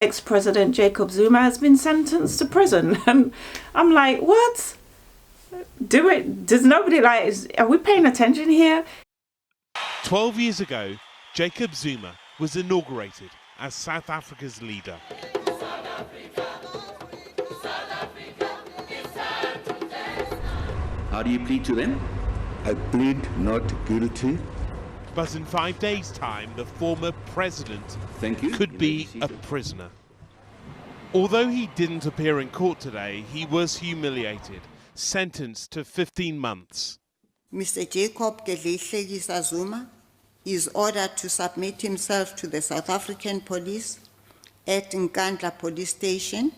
Ex-President Jacob Zuma has been sentenced to prison. And I'm like, what? Does nobody are we paying attention here? 12 years ago, Jacob Zuma was inaugurated as South Africa's leader. How do you plead to them? I plead not guilty. But in 5 days' time, the former president could be a prisoner. Although he didn't appear in court today, he was humiliated, sentenced to 15 months. Mr. Jacob Zuma is ordered to submit himself to the South African police at Nkandla police station.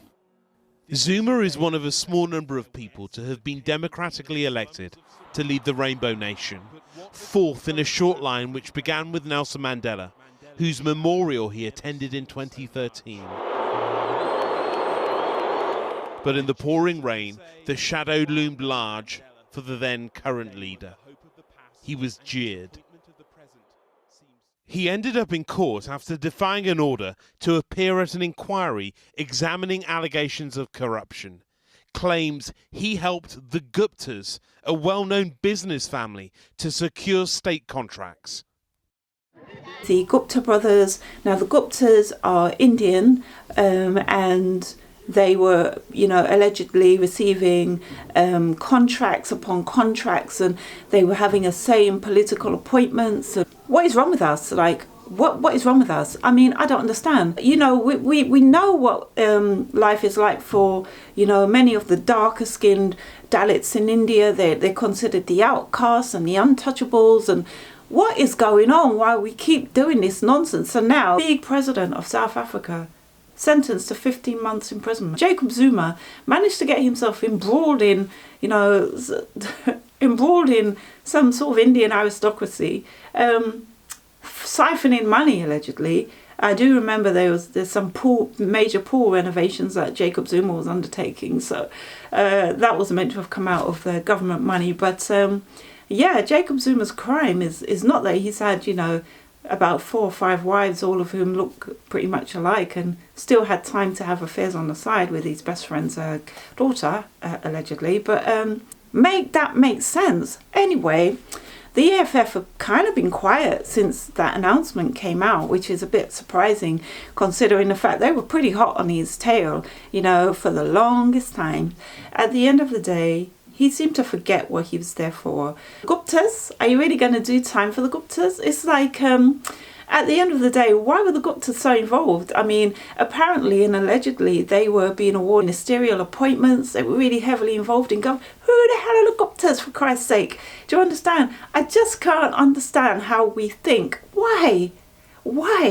Zuma is one of a small number of people to have been democratically elected to lead the Rainbow Nation, fourth in a short line which began with Nelson Mandela, whose memorial he attended in 2013. But in the pouring rain, the shadow loomed large for the then current leader. He was jeered. He ended up in court after defying an order to appear at an inquiry examining allegations of corruption. Claims he helped the Guptas, a well-known business family, to secure state contracts. The Gupta brothers, now the Guptas are Indian, and they were, allegedly receiving contracts upon contracts, and they were having a say in political appointments. What is wrong with us? What is wrong with us? I mean, I don't understand. We know what life is like for, many of the darker skinned Dalits in India. They're considered the outcasts and the untouchables. And what is going on while we keep doing this nonsense? So now, big president of South Africa, sentenced to 15 months imprisonment. Jacob Zuma managed to get himself embroiled in, some sort of Indian aristocracy, siphoning money, allegedly. I do remember there's some major pool renovations that Jacob Zuma was undertaking, so that was meant to have come out of the government money. But Jacob Zuma's crime is not that he's had, about 4 or 5 wives, all of whom look pretty much alike, and still had time to have affairs on the side with his best friend's daughter, allegedly. But make that make sense. Anyway, the EFF have kind of been quiet since that announcement came out, which is a bit surprising considering the fact they were pretty hot on his tail, for the longest time. At the end of the day, he seemed to forget what he was there for. Guptas, are you really going to do time for the Guptas? It's like, at the end of the day, why were the Guptas so involved? I mean, apparently and allegedly, they were being awarded ministerial appointments. They were really heavily involved in government. Who the hell are the Guptas, for Christ's sake? Do you understand? I just can't understand how we think. Why? Why?